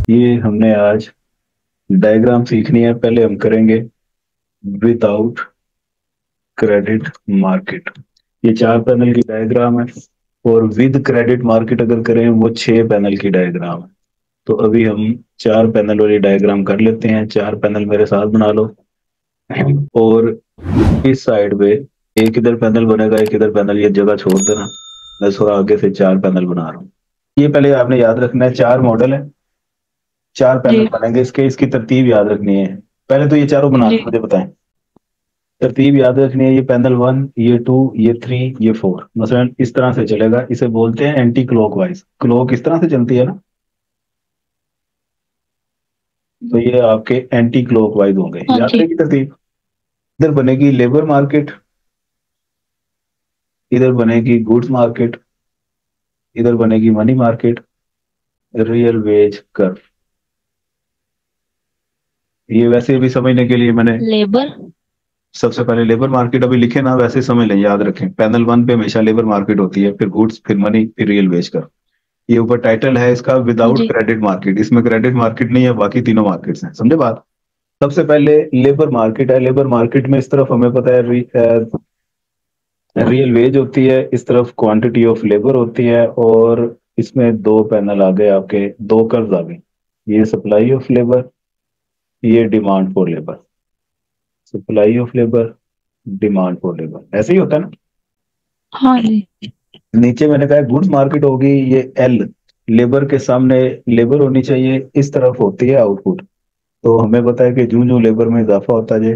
ये हमने आज डायग्राम सीखनी है। पहले हम करेंगे विदाउट क्रेडिट मार्केट। ये 4 पैनल की डायग्राम है और विद क्रेडिट मार्केट अगर करें वो 6 पैनल की डायग्राम है। तो अभी हम 4 पैनल वाली डायग्राम कर लेते हैं। 4 पैनल मेरे साथ बना लो और इस साइड पे एक इधर पैनल बनेगा, एक इधर पैनल। ये जगह छोड़ देना, मैं थोड़ा आगे से 4 पैनल बना रहा हूँ। ये पहले आपने याद रखना है, 4 मॉडल है, 4 पैनल जी बनेंगे। इसकी तरतीब याद रखनी है। पहले तो ये चारों बना जी के मुझे बताएं। तरतीब याद रखनी है। ये पैनल 1, ये 2, ये 3, ये 4, मसलन इस तरह से चलेगा। इसे बोलते हैं एंटी क्लॉकवाइज। क्लॉक इस तरह से चलती है ना, तो ये आपके एंटी क्लॉकवाइज होंगे। हाँ याद जी। रहेगी तरतीब। इधर बनेगी लेबर मार्केट, इधर बनेगी गुड्स मार्केट, इधर बनेगी money market, real veg curve. ये वैसे भी समझने के लिए मैंने लेबर। सबसे पहले लेबर मार्केट अभी लिखे ना, वैसे समझ लें, याद रखें। पैनल 1 पे हमेशा लेबर मार्केट होती है, फिर गुड्स, फिर मनी, फिर रियल वेज कर्व। ये ऊपर टाइटल है इसका विदाउट जी क्रेडिट मार्केट। इसमें क्रेडिट मार्केट नहीं है, बाकी तीनों मार्केट्स हैं। समझे बात। सबसे पहले लेबर मार्केट है। लेबर मार्केट में इस तरफ हमें पता है रियल वेज होती है, इस तरफ क्वांटिटी ऑफ लेबर होती है, और इसमें 2 पैनल आ गए आपके, 2 कर्व आ गए। ये सप्लाई ऑफ लेबर, ये demand for labour. Supply of labour, demand for labour, ऐसे ही होता है ना। हाँ जी। नीचे मैंने कहा गुड्स मार्केट होगी, ये एल, लेबर के सामने लेबर होनी चाहिए, इस तरफ होती है आउटपुट। तो हमें पता है कि जूं जूं लेबर में इजाफा होता जाए,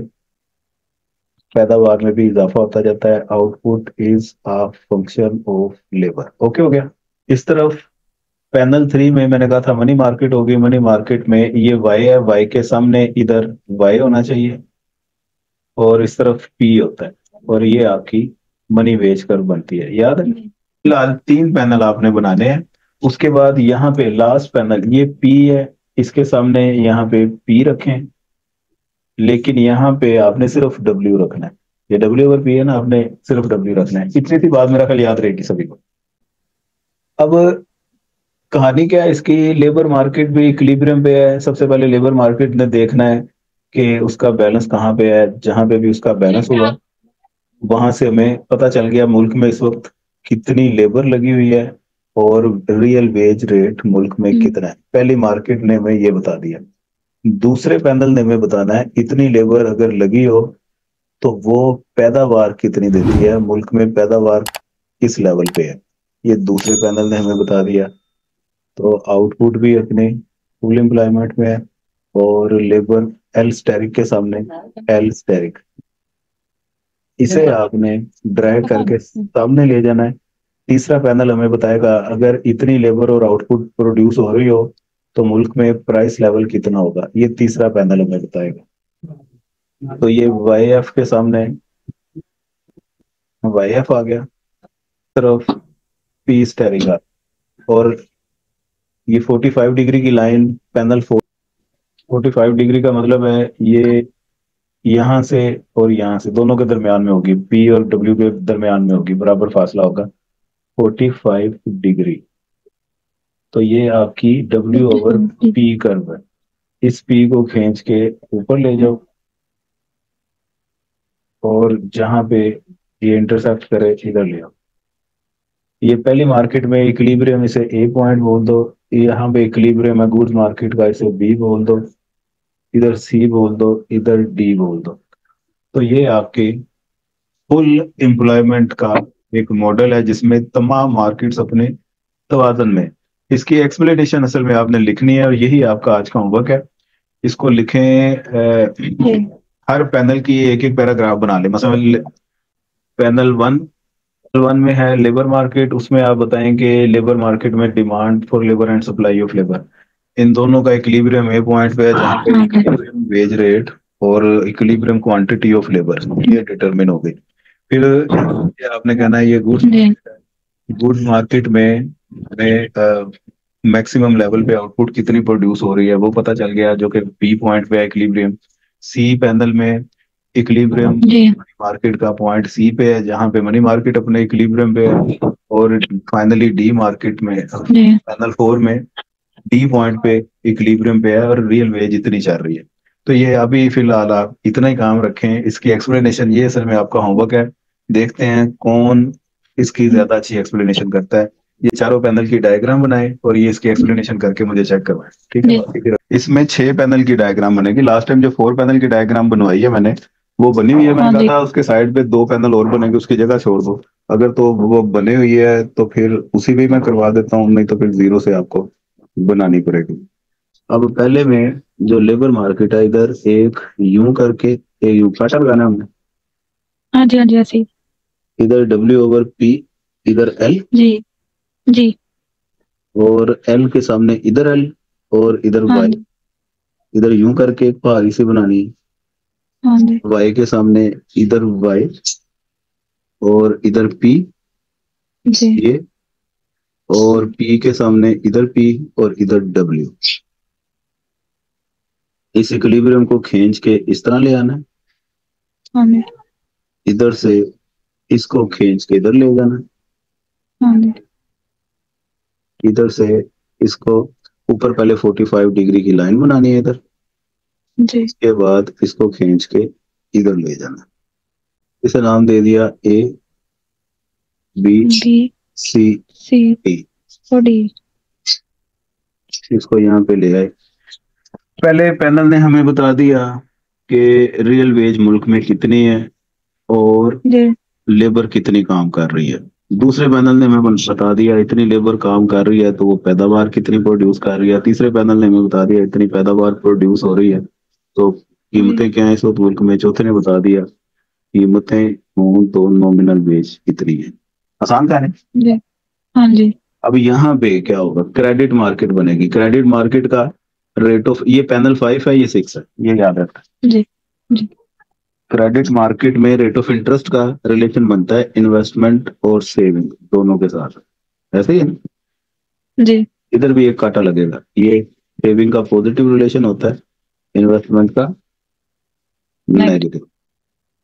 पैदावार में भी इजाफा होता जाता है। Output is a function of labour. Okay हो गया। इस तरफ पैनल 3 में मैंने कहा था मनी मार्केट होगी। मनी मार्केट में ये वाई है, वाई के सामने इधर वाई होना चाहिए, और इस तरफ पी होता है, और ये आपकी मनी वेज कर बनती है। याद है। फिलहाल 3 पैनल आपने बनाने हैं। उसके बाद यहाँ पे लास्ट पैनल ये पी है, इसके सामने यहाँ पे पी रखें, लेकिन यहाँ पे आपने सिर्फ डब्ल्यू रखना है। ये डब्ल्यू अगर पी है ना, आपने सिर्फ डब्ल्यू रखना है। इतनी सी बात मेरा ख्याल याद रहेगी सभी को। अब कहानी क्या है इसकी। लेबर मार्केट भी इक्विलिब्रियम पे है। सबसे पहले लेबर मार्केट ने देखना है कि उसका बैलेंस कहाँ पे है। जहां पे भी उसका बैलेंस होगा, वहां से हमें पता चल गया मुल्क में इस वक्त कितनी लेबर लगी हुई है और रियल वेज रेट मुल्क में कितना है। पहली मार्केट ने हमें ये बता दिया। दूसरे पैनल ने हमें बताना है इतनी लेबर अगर लगी हो तो वो पैदावार कितनी देती है, मुल्क में पैदावार किस लेवल पे है। ये दूसरे पैनल ने हमें बता दिया। तो आउटपुट भी अपने फुल एम्प्लॉयमेंट में है, और लेबर एल स्टेरिक के सामने एल स्टेरिक। इसे आपने ड्रैग करके सामने ले जाना है। तीसरा पैनल हमें बताएगा अगर इतनी लेबर और आउटपुट प्रोड्यूस हो रही हो तो मुल्क में प्राइस लेवल कितना होगा। ये तीसरा पैनल हमें बताएगा। तो ये वाई एफ के सामने वाई एफ आ गया, तरफ पी स्टेरिक आ, और ये 45 डिग्री की लाइन पैनल 45 डिग्री का मतलब है ये यहाँ से और यहाँ से दोनों के दरमियान में होगी। पी और डब्ल्यू के दरमियान में होगी, बराबर फासला होगा 45 डिग्री। तो ये आपकी डब्ल्यू ओवर पी कर्व है। इस पी को खींच के ऊपर ले जाओ, और जहां पे ये इंटरसेक्ट करे इधर ले आओ। ये पहली मार्केट में इक्विलिब्रियम, इसे ए पॉइंट बोल दो। यहाँ पे इक्विलिब्रियम है गुड्स मार्केट का, इसे बी बोल दो। इधर सी बोल दो, इधर डी बोल दो। तो ये आपके फुल एम्प्लॉयमेंट का एक मॉडल है जिसमें तमाम मार्केट्स अपने तवाजन में। इसकी एक्सप्लेनेशन असल में आपने लिखनी है, और यही आपका आज का होमवर्क है। इसको लिखें। हर पैनल की एक एक पैराग्राफ बना ले। मतलब पैनल 1, वन में है लेबर मार्केट, उसमें आप बताएंगे लेबर मार्केट में demand for labour and supply of labour, इन दोनों का इक्विलिब्रियम ए पॉइंट पे है, जहाँ पे इक्विलिब्रियम वेज रेट और इक्विलिब्रियम क्वांटिटी ऑफ लेबर ये डिटरमिन हो गई। फिर ये आपने कहना है ये गुड्स, गुड्स मार्केट में हमें मैक्सिमम लेवल पे आउटपुट कितनी प्रोड्यूस हो रही है वो पता चल गया, जो कि पी पॉइंट पे है इक्विलिब्रियम। सी पैनल में इक्विलिब्रियम मार्केट का पॉइंट सी पे है, जहां पे मनी मार्केट अपने इक्विलिब्रियम पे है। और फाइनली डी मार्केट में पैनल 4 में डी पॉइंट पे इक्विलिब्रियम पे है और रियल वेज इतनी चल रही है। तो ये अभी फिलहाल आप इतना ही काम रखें, इसकी एक्सप्लेनेशन ये असल में आपका होमवर्क है। देखते हैं कौन इसकी ज्यादा अच्छी एक्सप्लेनेशन करता है। ये चारों पैनल की डायग्राम बनाए और ये इसकी एक्सप्लेनेशन करके मुझे चेक करवाएं, ठीक है। जी बाकी फिर इसमें 6 पैनल की डायग्राम बनेगी। लास्ट टाइम जो 4 पैनल की डायग्राम बनवाई है मैंने, वो बनी हुई है। हाँ मैंने जी। कहा था उसके साइड पे 2 पैनल और बनेंगे, उसकी जगह छोड़ दो। अगर तो वो बने हुई है तो फिर उसी पे ही मैं करवा देता हूँ, नहीं तो फिर जीरो से आपको बनानी पड़ेगी। अब पहले में जो लेबर मार्केट है, इधर एक यूं करके एक यूं काटा लगाना है हमने, हाँ जी, हाँ जी, ऐसे ही। इधर W/P, इधर L, जी जी। और L के सामने इधर L और इधर हाँ Y। जी, इधर यूं करके एक पहाड़ी सी बनानी है, हाँ जी, Y के सामने इधर Y और इधर P, जी ये, और P के सामने इधर P और इधर W। इस इक्विलिब्रियम को खींच के इस तरह ले आना है, हाँ जी, इधर से इसको खींच के इधर ले जाना है, हाँ जी, इधर से इसको ऊपर पहले 45 डिग्री की लाइन बनानी है इधर, जी इसके बाद इसको खींच के इधर ले जाना। इसे नाम दे दिया A B B C C D। और डी। इसको यहाँ पे ले आए। पहले पैनल ने हमें बता दिया कि रियल वेज मुल्क में कितनी है और जी लेबर कितनी काम कर रही है। दूसरे पैनल ने हमें बता दिया इतनी लेबर काम कर रही है तो वो पैदावार कितनी प्रोड्यूस कर रही है। तीसरे पैनल ने हमें बता दिया इतनी पैदावार प्रोड्यूस हो रही है तो जी कीमतें क्या है इस वक्त मुल्क में। चौथे ने बता दिया कीमतें हों तो नॉमिनल वेज कितनी है। आसान था है। जी। हाँ जी, अब यहाँ पे क्या होगा, क्रेडिट मार्केट बनेगी। क्रेडिट मार्केट का रेट ऑफ, ये पैनल 5 है, ये 6 है, ये याद रखना। जी जी। क्रेडिट मार्केट में रेट ऑफ इंटरेस्ट का रिलेशन बनता है इन्वेस्टमेंट और सेविंग दोनों के साथ, ऐसे ही है ना? जी इधर भी एक कांटा लगेगा, ये सेविंग का पॉजिटिव रिलेशन होता है, इन्वेस्टमेंट का नेगेटिव। नेगेटिव।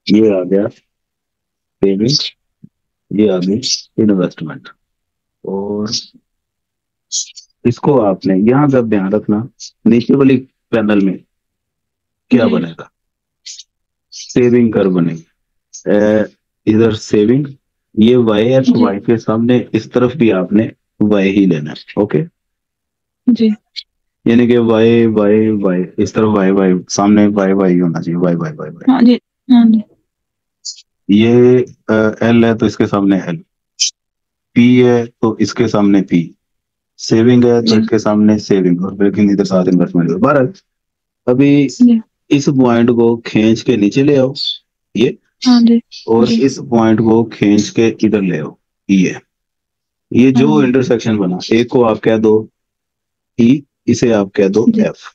ये आ गया सेविंग, ये आ गई इन्वेस्टमेंट। और इसको आपने यहाँ का ध्यान रखना, नीचे वाली पैनल में क्या जी बनेगा, सेविंग कर बनेगी। इधर सेविंग, ये वाई है तो जी वाई के सामने इस तरफ भी आपने वाई ही लेना है, ओके। जी। यानी कि वाई वाई वाई, इस तरफ वाई वाई, सामने वाई वाई होना चाहिए, वाई वाई वाई वाई। हाँ जी, हाँ जी, ये एल है तो इसके सामने एल, पी है तो इसके सामने पी, सेविंग है तो जी इसके सामने सेविंग, और लेकिन इधर साथ इन्वेस्टमेंट। बहरहाल अभी जी। इस पॉइंट को खींच के नीचे ले आओ, ये, हाँ जी, और जी इस पॉइंट को खींच के इधर ले आओ, ये हाँ जो जी, इंटरसेक्शन बना, एक को आप कह दो ई, इसे आप कह दो जी एफ।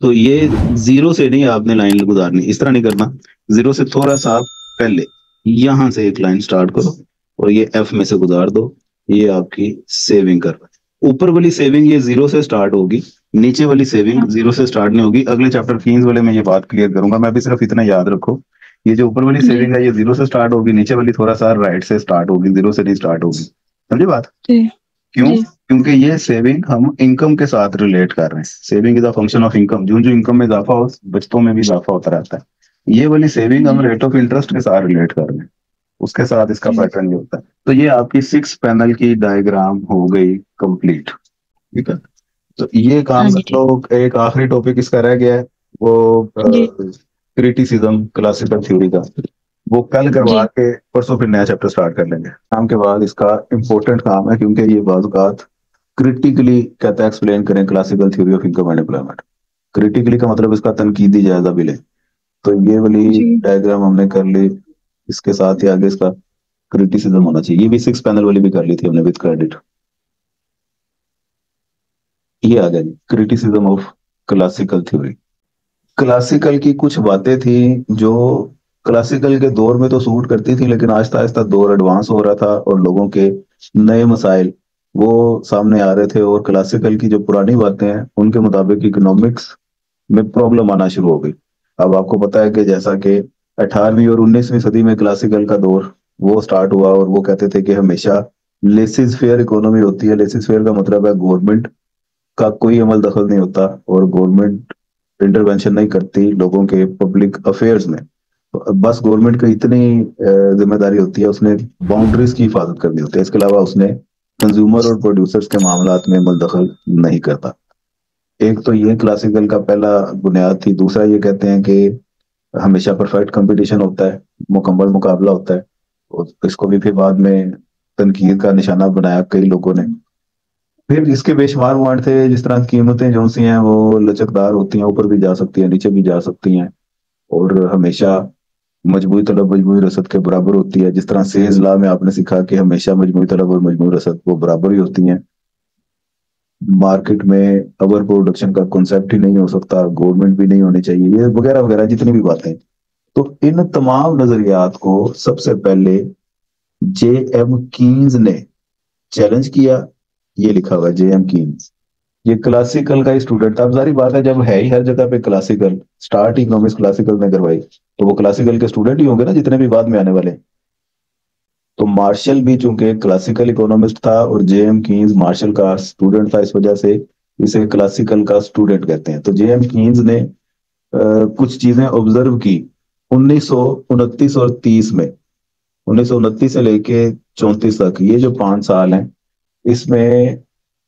तो ये जीरो से नहीं आपने लाइन गुजारनी, इस तरह नहीं करना। जीरो से थोड़ा सा पहले यहां से एक लाइन स्टार्ट करो और ये एफ में से गुजार दो। ये आपकी सेविंग कर, ऊपर वाली सेविंग ये जीरो से स्टार्ट होगी, नीचे वाली सेविंग हाँ जीरो से स्टार्ट नहीं होगी। अगले चैप्टर फीस वाले में ये बात क्लियर करूंगा, मैं भी सिर्फ इतना याद रखो, ये जो ऊपर वाली जी सेविंग है ये जीरो से स्टार्ट होगी, नीचे वाली थोड़ा सा राइट से स्टार्ट होगी, जीरो से नहीं स्टार्ट होगी। समझे बात? जी क्यों? जी। क्योंकि ये सेविंग हम इनकम के साथ रिलेट कर रहे हैं। Saving is a function of income, जो जो इनकम में इजाफा हो बचतों में भी इजाफा होता रहता है। ये वाली सेविंग हम जी रेट ऑफ इंटरेस्ट के साथ रिलेट कर रहे हैं, उसके साथ इसका जी। पैटर्न ये होता है। तो ये आपकी 6 पैनल की डायग्राम हो गई कंप्लीट, ठीक है। तो ये हाँ काम जी, कर ठीक। लो। एक आखिरी टॉपिक इसका रह गया है, वो जी क्रिटिसिज्म क्लासिकल थ्योरी का, वो कल करवा जी के परसों फिर नया चैप्टर स्टार्ट कर लेंगे। शाम के बाद इसका इम्पोर्टेंट काम है, क्योंकि ये बात क्रिटिकली कहता है एक्सप्लेन करें classical theory of income and employment. Critically का मतलब इसका तनकीदी जायजा भी लें। तो ये वाली जी। डायग्राम हमने कर ली, इसके साथ ही आगे इसका क्रिटिसिज्म होना चाहिए। ये भी 6 पैनल वाली भी कर ली थी हमने विद क्रेडिट। ये आ गया criticism of classical theory. Classical की कुछ बातें थी जो क्लासिकल के दौर में तो सूट करती थी, लेकिन आहिस्ता आहिस्ता दौर एडवांस हो रहा था और लोगों के नए मसाइल वो सामने आ रहे थे, और क्लासिकल की जो पुरानी बातें हैं उनके मुताबिक इकोनॉमिक्स में प्रॉब्लम आना शुरू हो गई। अब आपको पता है कि जैसा कि 18वीं और 19वीं सदी में क्लासिकल का दौर वो स्टार्ट हुआ, और वो कहते थे कि हमेशा लेसिस फेयर इकोनॉमी होती है। लेसिस फेयर का मतलब है गवर्नमेंट का कोई अमल दखल नहीं होता और गवर्नमेंट इंटरवेंशन नहीं करती लोगों के पब्लिक अफेयर्स में। तो बस गवर्नमेंट की इतनी जिम्मेदारी होती है, उसने बाउंड्रीज की हिफाजत करनी होती है, इसके अलावा उसने कंज्यूमर और प्रोड्यूसर्स के मामलात में अमल दखल नहीं करता। एक तो ये क्लासिकल का पहला बुनियाद थी। दूसरा ये कहते हैं कि हमेशा परफेक्ट कंपटीशन होता है, मुकम्मल मुकाबला होता है। और इसको भी फिर बाद में तनकीद का निशाना बनाया कई लोगों ने। फिर इसके बेशुमार पॉइंट थे, जिस तरह कीमतें जो सी हैं वो लचकदार होती हैं, ऊपर भी जा सकती हैं नीचे भी जा सकती हैं, और हमेशा मजबूरी तलब मजबूरी रसद के बराबर होती है। जिस तरह सेज लॉ में आपने सीखा कि हमेशा मजबूरी तलब और मजबूरी रसद वो बराबर ही होती हैं। मार्केट में ओवर प्रोडक्शन का कॉन्सेप्ट ही नहीं हो सकता, गवर्नमेंट भी नहीं होनी चाहिए, ये वगैरह वगैरह जितनी भी बातें। तो इन तमाम नजरियात को सबसे पहले जे एम कीन्स ने चैलेंज किया। ये लिखा हुआ है जे एम कीन्स। ये क्लासिकल का स्टूडेंट था। अब सारी बात है, जब है ही हर जगह पे क्लासिकल, स्टार्ट इकोनॉमिक्स क्लासिकल ने करवाई, तो वो क्लासिकल के स्टूडेंट ही होंगे ना जितने भी बाद में आने वाले। तो मार्शल भी चूंकि क्लासिकल इकोनॉमिस्ट था और जे एम कीन्स मार्शल का स्टूडेंट था, इस वजह से इसे क्लासिकल का स्टूडेंट कहते हैं। तो जे एम कीन्स ने कुछ चीजें ऑब्जर्व की 1929 और 30 में। 1929 से लेके 34 तक, ये जो 5 साल हैं, इसमें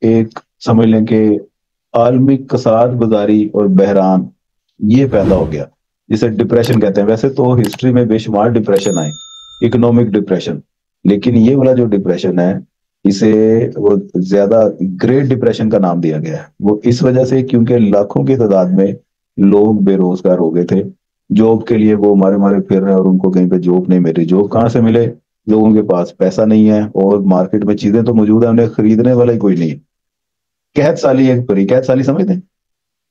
एक समझ लें कि आलमी कसाद गुजारी और बहरान ये पैदा हो गया, जिसे डिप्रेशन कहते हैं। वैसे तो हिस्ट्री में बेशुमार डिप्रेशन आए, इकोनॉमिक डिप्रेशन, लेकिन ये वाला जो डिप्रेशन है इसे वो ज्यादा ग्रेट डिप्रेशन का नाम दिया गया है। वो इस वजह से क्योंकि लाखों की तादाद में लोग बेरोजगार हो गए थे। जॉब के लिए वो मारे मारे फिर रहे और उनको कहीं पे जॉब नहीं मिल रही। जॉब कहाँ से मिले? लोगों के पास पैसा नहीं है और मार्केट में चीजें तो मौजूद है, उन्हें खरीदने वाला ही कोई नहीं है। कैद साली एक परी, कैद साली समझते हैं?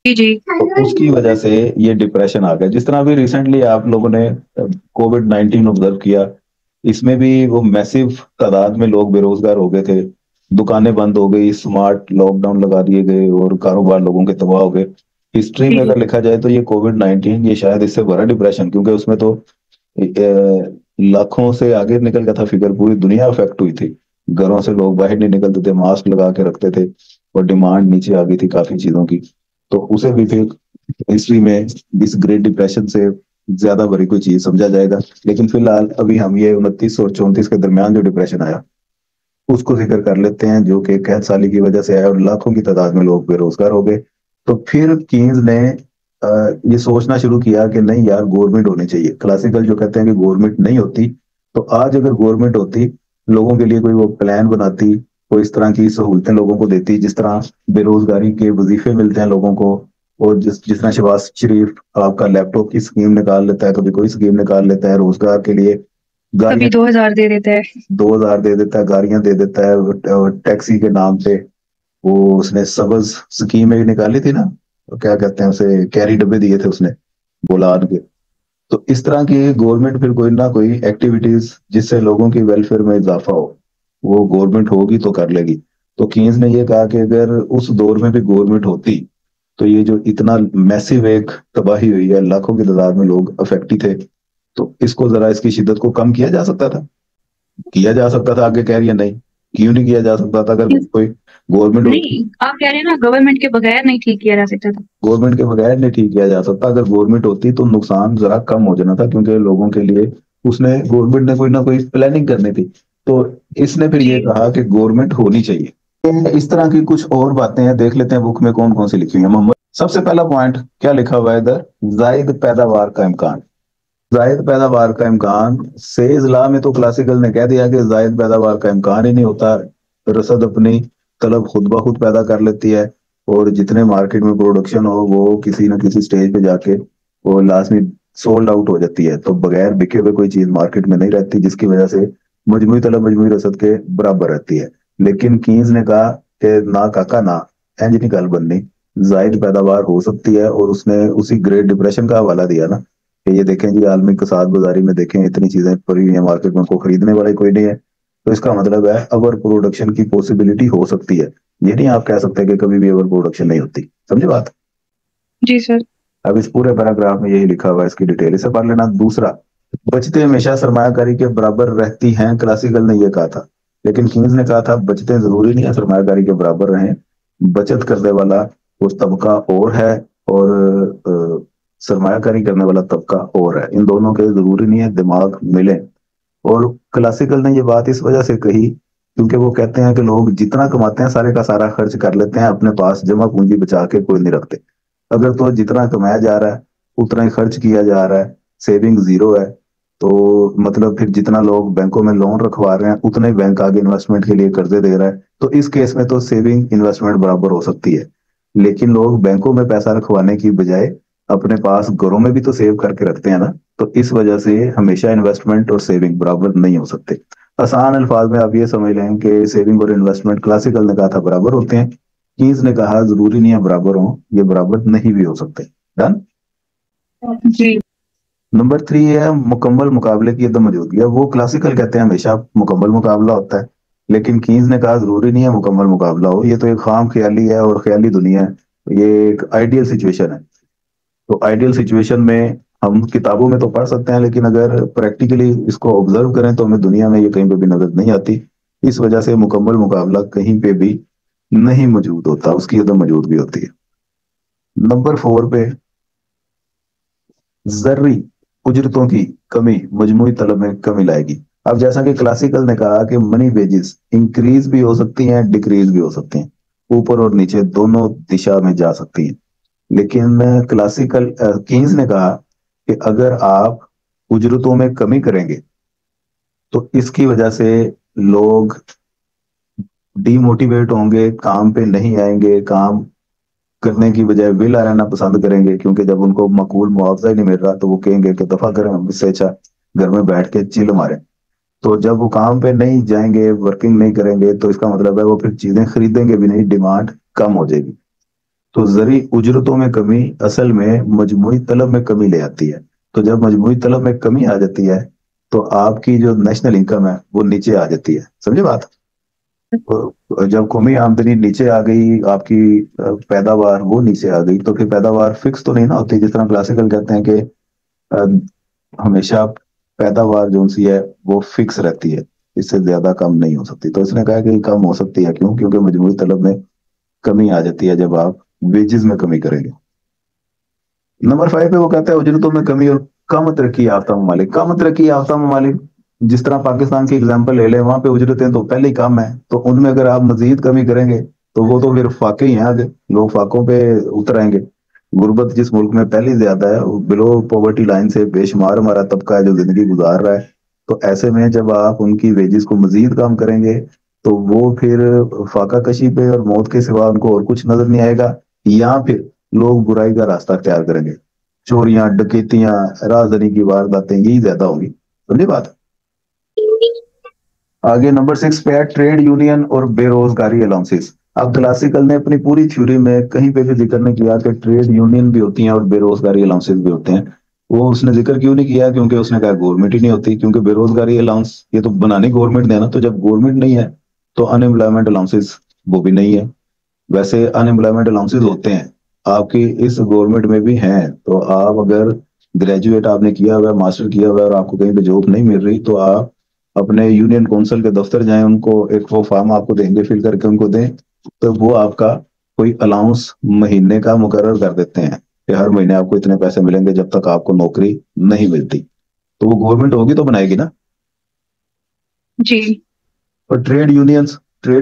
जी जी। तो उसकी वजह से ये डिप्रेशन आ गया। जिस तरह अभी रिसेंटली आप लोगों ने कोविड-19 ऑब्जर्व किया, इसमें भी वो मैसिव तादाद में लोग बेरोजगार हो गए थे, दुकानें बंद हो गई, स्मार्ट लॉकडाउन लगा दिए गए और कारोबार लोगों के तबाह हो गए। हिस्ट्री में अगर लिखा जाए तो ये कोविड-19 ये शायद इससे बड़ा डिप्रेशन, क्योंकि उसमें तो लाखों से आगे निकल गया था फिगर, पूरी दुनिया अफेक्ट हुई थी। घरों से लोग बाहर नहीं निकलते थे, मास्क लगा के रखते थे और डिमांड नीचे आ गई थी काफी चीजों की। तो उसे भी फिर हिस्ट्री में इस ग्रेट डिप्रेशन से ज्यादा बड़ी कोई चीज समझा जाएगा। लेकिन फिलहाल अभी हम ये 29 और 34 के दरमियान जो डिप्रेशन आया उसको जिक्र कर लेते हैं, जो कि कैद साली की वजह से आया और लाखों की तादाद में लोग बेरोजगार हो गए। तो फिर कीन्स ने ये सोचना शुरू किया कि नहीं यार, गवर्नमेंट होनी चाहिए। क्लासिकल जो कहते हैं कि गवर्नमेंट नहीं होती, तो आज अगर गवर्नमेंट होती, लोगों के लिए कोई वो प्लान बनाती, कोई इस तरह की सहूलतें लोगों को देती, जिस तरह बेरोजगारी के वजीफे मिलते हैं लोगों को, और जिस तरह शहबाज शरीफ आपका लैपटॉप की स्कीम निकाल लेता है, कभी कोई स्कीम निकाल लेता है रोजगार के लिए, कभी गाड़ियां 2000 दे देता है। 2000 दे देता है, गाड़ियां दे देता है, और टैक्सी के नाम पे वो उसने सबज स्कीम एक निकाली थी ना, वो क्या कहते हैं उसे, कैरी डब्बे दिए थे उसने बोलान के। तो इस तरह की गवर्नमेंट फिर कोई ना कोई एक्टिविटीज जिससे लोगों की वेलफेयर में इजाफा हो, वो गवर्नमेंट होगी तो कर लेगी। तो कीन्स ने ये कहा कि अगर उस दौर में भी गवर्नमेंट होती, तो ये जो इतना मैसिव एक तबाही हुई है, लाखों की तादाद में लोग अफेक्टेड थे, तो इसको जरा इसकी शिद्दत को कम किया जा सकता था। किया जा सकता था, आगे कह रही है नहीं, क्यों नहीं किया जा सकता था? अगर कोई गवर्नमेंट होती, नहीं, आप कह रहे हैं ना गवर्नमेंट के बगैर नहीं ठीक किया जा सकता था। गवर्नमेंट के बगैर नहीं ठीक किया जा सकता। अगर गवर्नमेंट होती तो नुकसान जरा कम हो जाना था, क्योंकि लोगों के लिए उसने गवर्नमेंट ने कोई ना कोई प्लानिंग करनी थी। तो इसने फिर ये जी कहा कि गवर्नमेंट होनी चाहिए। इस तरह की कुछ और बातें हैं, देख लेते हैं बुक में कौन कौन सी लिखी हुई है। मोहम्मद, सबसे पहला पॉइंट क्या लिखा हुआ है इधर? जायद पैदावार का इम्कान। जायद पैदावार का इम्कान सेज लॉ में तो क्लासिकल ने कह दिया कि जायद पैदावार का इम्कान ही नहीं होता, रसद अपनी तलब खुद ब खुद पैदा कर लेती है, और जितने मार्केट में प्रोडक्शन हो वो किसी न किसी स्टेज पे जाके वो लाजमी सोल्ड आउट हो जाती है। तो बगैर बिके हुए कोई चीज मार्केट में नहीं रहती, जिसकी वजह से मजमूई तलब मजमूई रसद के बराबर रहती है। लेकिन कीन्स ने कहा कि ना काका ना, इंज नहीं गल बननी, जायद पैदावार हो सकती है। और उसने उसी ग्रेट डिप्रेशन का हवाला दिया ना, कि ये देखें जी, आलमी कसाद बाजारी में देखें इतनी चीजें पड़ी हुई है मार्केट में, उनको खरीदने वाला कोई नहीं है। तो इसका मतलब है ओवर प्रोडक्शन की पॉसिबिलिटी हो सकती है। ये नहीं आप कह सकते कि कभी भी ओवर प्रोडक्शन नहीं होती। समझे बात? जी सर। अब इस पूरे पैराग्राफ में यही लिखा हुआ है, इसकी डिटेल इसे पढ़ लेना। दूसरा, बचतें हमेशा सरमायाकारी के बराबर रहती हैं, क्लासिकल ने यह कहा था। लेकिन कीन्स ने कहा था बचतें जरूरी नहीं है सरमायाकारी के बराबर रहें, बचत करने वाला उस तबका और है, और सरमायाकारी करने वाला तबका और है। इन दोनों के जरूरी नहीं है दिमाग मिले। और क्लासिकल ने ये बात इस वजह से कही क्योंकि वो कहते हैं कि लोग जितना कमाते हैं सारे का सारा खर्च कर लेते हैं, अपने पास जमा पूंजी बचा के कोई नहीं रखते। अगर तो जितना कमाया जा रहा है उतना ही खर्च किया जा रहा है, सेविंग जीरो है, तो मतलब फिर जितना लोग बैंकों में लोन रखवा रहे हैं उतना ही बैंक आगे इन्वेस्टमेंट के लिए कर्जे दे रहा है। तो इस केस में तो सेविंग इन्वेस्टमेंट बराबर हो सकती है। लेकिन लोग बैंकों में पैसा रखवाने की बजाय अपने पास घरों में भी तो सेव करके रखते हैं ना। तो इस वजह से हमेशा इन्वेस्टमेंट और सेविंग बराबर नहीं हो सकते। आसान अल्फाज में आप ये समझ लें कि सेविंग और इन्वेस्टमेंट क्लासिकल ने कहा था बराबर होते हैं, कीन्स ने कहा जरूरी नहीं है बराबर हो, ये बराबर नहीं भी हो सकते। डन। जी नंबर 3 है मुकम्मल मुकाबले की एकदम मौजूदगी। है वो क्लासिकल कहते हैं हमेशा मुकम्मल मुकाबला होता है, लेकिन कीन्स ने कहा जरूरी नहीं है मुकम्मल मुकाबला हो, ये तो एक खाम ख्याली है और ख्याली दुनिया है, ये एक आइडियल सिचुएशन है। तो आइडियल सिचुएशन में हम किताबों में तो पढ़ सकते हैं, लेकिन अगर प्रैक्टिकली इसको ऑब्जर्व करें तो हमें दुनिया में ये कहीं पे भी नजर नहीं आती। इस वजह से मुकम्मल मुकाबला कहीं पे भी नहीं मौजूद होता, उसकी एकदम मौजूदगी होती है। नंबर 4 पे जर्री उजरतों की कमी मजमूई तलब में कमी लाएगी। अब जैसा कि क्लासिकल ने कहा कि मनी वेजेस इंक्रीज भी हो सकती हैं, डिक्रीज भी हो सकती हैं, ऊपर और नीचे दोनों दिशा में जा सकती हैं। लेकिन क्लासिकल कीन्स ने कहा कि अगर आप उजरतों में कमी करेंगे तो इसकी वजह से लोग डीमोटिवेट होंगे, काम पे नहीं आएंगे, काम करने की बजाय विला रहना पसंद करेंगे, क्योंकि जब उनको माकूल मुआवजा ही नहीं मिल रहा तो वो कहेंगे कि दफा करें, हम इससे अच्छा घर में बैठ के चिल मारें। तो जब वो काम पे नहीं जाएंगे, वर्किंग नहीं करेंगे, तो इसका मतलब है वो फिर चीजें खरीदेंगे भी नहीं, डिमांड कम हो जाएगी। तो जरी उजरतों में कमी असल में मजमूई तलब में कमी ले आती है। तो जब मजमूई तलब में कमी आ जाती है तो आपकी जो नेशनल इनकम है वो नीचे आ जाती है। समझे बात? तो जब कौमी आमदनी नीचे आ गई, आपकी पैदावार वो नीचे आ गई, तो फिर पैदावार फिक्स तो नहीं ना होती। जिस तरह क्लासिकल कहते हैं कि हमेशा पैदावार जो सी है वो फिक्स रहती है, इससे ज्यादा कम नहीं हो सकती। तो इसने कहा कि कम हो सकती है, क्यों? क्योंकि मजमूई तलब में कमी आ जाती है जब आप वेजेस में कमी करेंगे। नंबर 5 पे वो कहता है उजरतों में कमी और कम तरक्की याफ्ता ममालिक। कम तरक्की याफ्ता ममालिक, जिस तरह पाकिस्तान की एग्जांपल ले लें, वहां पे उजरतें तो पहले ही कम है, तो उनमें अगर आप मजीद कमी करेंगे तो वो तो फिर फाके ही हैं आगे, लोग फाकों पे उतर आएंगे। गुर्बत जिस मुल्क में पहले ही ज्यादा है, बिलो पॉवर्टी लाइन से बेशुमार हमारा तबका है जो जिंदगी गुजार रहा है। तो ऐसे में जब आप उनकी वेजेस को मजीद कम करेंगे तो वो फिर फाका कशी पे और मौत के सिवा उनको और कुछ नजर नहीं आएगा, या फिर लोग बुराई का रास्ता अख्तियार करेंगे, चोरियां डकैतियां राजधानी की वारदातें यही ज्यादा होंगी। समझे बात? आगे नंबर 6 पे है ट्रेड यूनियन और बेरोजगारी अलाउंसेस। अब क्लासिकल ने अपनी पूरी थ्योरी में कहीं पे भी जिक्र नहीं किया कि ट्रेड यूनियन भी होती हैं और बेरोजगारी अलाउंसेस भी होते हैं। वो उसने जिक्र क्यों नहीं किया? क्योंकि उसने कहा गवर्नमेंट ही नहीं होती, क्योंकि बेरोजगारी अलाउंस ये तो बनानी गवर्नमेंट ने ना, तो जब गवर्नमेंट नहीं है तो अनएम्प्लॉयमेंट अलाउंसेस वो भी नहीं है। वैसे अनएम्प्लॉयमेंट अलाउंसेस होते हैं, आपकी इस गवर्नमेंट में भी हैं। तो आप अगर ग्रेजुएट आपने किया हुआ है, मास्टर किया हुआ है, और आपको कहीं पे जॉब नहीं मिल रही, तो आप अपने यूनियन काउंसिल के दफ्तर जाएं, उनको एक वो फॉर्म आपको देंगे, फिल करके उनको दें, तो वो आपका कोई अलाउंस महीने का मुकर्रर कर देते हैं कि हर महीने आपको इतने पैसे मिलेंगे जब तक आपको नौकरी नहीं मिलती। तो वो गवर्नमेंट होगी तो बनाएगी ना। जी और ट्रेड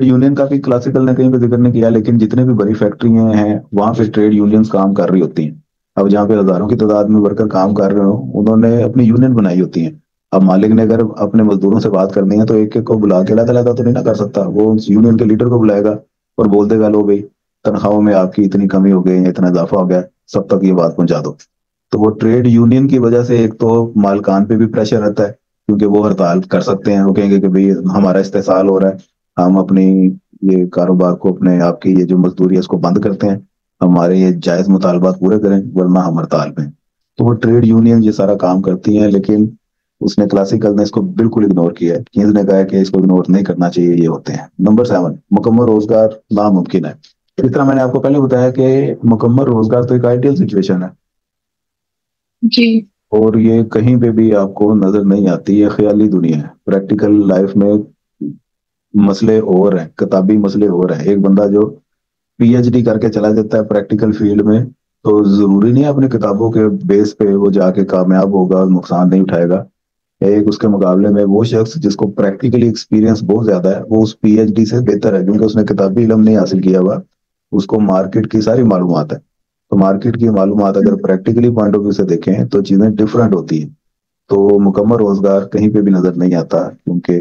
यूनियन का भी क्लासिकल ने कहीं पे जिक्र नहीं किया, लेकिन जितने भी बड़ी फैक्ट्रियां हैं वहां पे ट्रेड यूनियंस काम कर रही होती हैं। अब जहाँ पे हजारों की तादाद में वर्कर काम कर रहे हो, उन्होंने अपनी यूनियन बनाई होती है। अब मालिक ने अगर अपने मजदूरों से बात करनी है तो एक एक को बुला के लाता लाता तो नहीं ना कर सकता, वो उस यूनियन के लीडर को बुलाएगा और बोल देगा लो भाई तनख्वाहों में आपकी इतनी कमी हो गई है, इतना इजाफा हो गया, सब तक ये बात पहुंचा दो। तो वो ट्रेड यूनियन की वजह से एक तो मालकान पे भी प्रेशर रहता है, क्योंकि वो हड़ताल कर सकते हैं, वो कहेंगे कि भाई हमारा इस्तेसाल हो रहा है, हम अपनी ये कारोबार को, अपने आपकी ये जो मजदूरी है इसको बंद करते हैं, हमारे ये जायज मुतालबात पूरे करें वरना हम हड़ताल पे हैं। तो वो ट्रेड यूनियन ये सारा काम करती हैं, लेकिन उसने क्लासिकल ने इसको बिल्कुल इग्नोर किया है। कीन्स ने कहा है कि इसको इग्नोर नहीं करना चाहिए, ये होते हैं। नंबर 7 मुकम्मल रोजगार नामुमकिन है। इस तरह मैंने आपको पहले बताया कि मुकम्मल रोजगार तो एक आइडियल सिचुएशन है, जी और ये कहीं पे भी आपको नजर नहीं आती, ये ख्याली दुनिया है। प्रैक्टिकल लाइफ में मसले और हैं, किताबी मसले और हैं। एक बंदा जो पीएचडी करके चला जाता है प्रैक्टिकल फील्ड में, तो जरूरी नहीं है अपनी किताबों के बेस पे वो जाके कामयाब होगा और नुकसान नहीं उठाएगा। एक उसके मुकाबले में वो शख्स जिसको प्रैक्टिकली एक्सपीरियंस बहुत ज्यादा है, वो उस पीएचडी से बेहतर है, क्योंकि उसने किताबी इल्म नहीं हासिल किया हुआ, उसको मार्केट की सारी मालूमात है। तो मार्केट की मालूमात अगर प्रैक्टिकली पॉइंट ऑफ व्यू से देखें तो चीजें डिफरेंट होती हैं। तो मुकम्मल रोजगार कहीं पे भी नजर नहीं आता, क्योंकि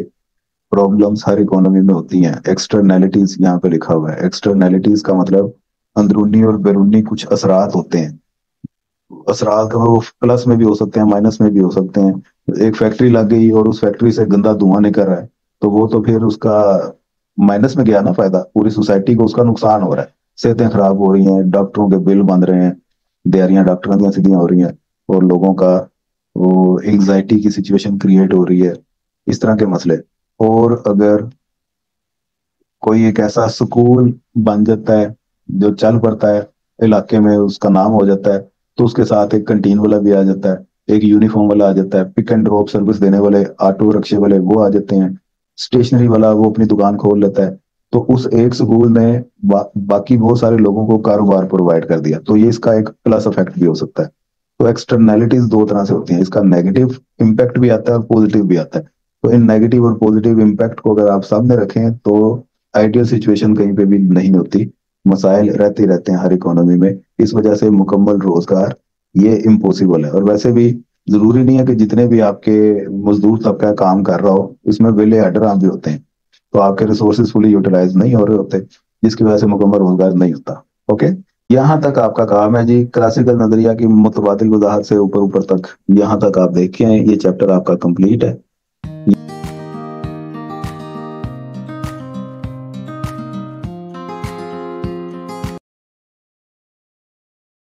प्रॉब्लम्स हर इकोनॉमी में होती हैं। एक्सटर्नैलिटीज यहाँ पे लिखा हुआ है। एक्सटर्नैलिटीज का मतलब अंदरूनी और बैरूनी कुछ असरात होते हैं। असरात का वो प्लस में भी हो सकते हैं, माइनस में भी हो सकते हैं। एक फैक्ट्री लग गई और उस फैक्ट्री से गंदा धुआं निकल रहा है, तो वो तो फिर उसका माइनस में गया ना फायदा, पूरी सोसाइटी को उसका नुकसान हो रहा है। सेहतें खराब हो रही हैं, डॉक्टरों के बिल बन रहे हैं, दिहाड़ियां डॉक्टरों की सीधियां हो रही हैं, और लोगों का वो एंग्जाइटी की सिचुएशन क्रिएट हो रही है, इस तरह के मसले। और अगर कोई एक ऐसा स्कूल बन जाता है जो चल पड़ता है इलाके में, उसका नाम हो जाता है, तो उसके साथ एक कंटीन वाला भी आ जाता है, एक यूनिफॉर्म वाला आ जाता है, पिक एंड ड्रॉप सर्विस देने वाले ऑटो रिक्शे वाले वो आ जाते हैं, स्टेशनरी वाला वो अपनी दुकान खोल लेता है। तो उस एक स्कूल ने बाकी बहुत सारे लोगों को कारोबार प्रोवाइड कर दिया। तो ये इसका एक प्लस इफेक्ट भी हो सकता है। तो एक्सटर्नैलिटीज दो तरह से होती हैं, इसका नेगेटिव इम्पैक्ट भी आता है और पॉजिटिव भी आता है। तो इन नेगेटिव और पॉजिटिव इम्पैक्ट को अगर आप सामने रखें तो आइडियल सिचुएशन कहीं पे भी नहीं होती। मसाइल रहते ही रहते हैं हर इकोनॉमी में। इस वजह से मुकम्मल रोजगार ये इम्पॉसिबल है। और वैसे भी जरूरी नहीं है कि जितने भी आपके मजदूर तबका काम कर रहा हो, इसमें वेले हेडर भी होते हैं, तो आपके रिसोर्सेज फुली यूटिलाइज नहीं हो रहे होते, जिसकी वजह से मुकम्मल रोजगार नहीं होता। ओके, यहाँ तक आपका काम है जी। क्लासिकल नजरिया की मुतबादिल वजाहत से ऊपर ऊपर तक यहाँ तक आप देखें, ये चैप्टर आपका कंप्लीट है।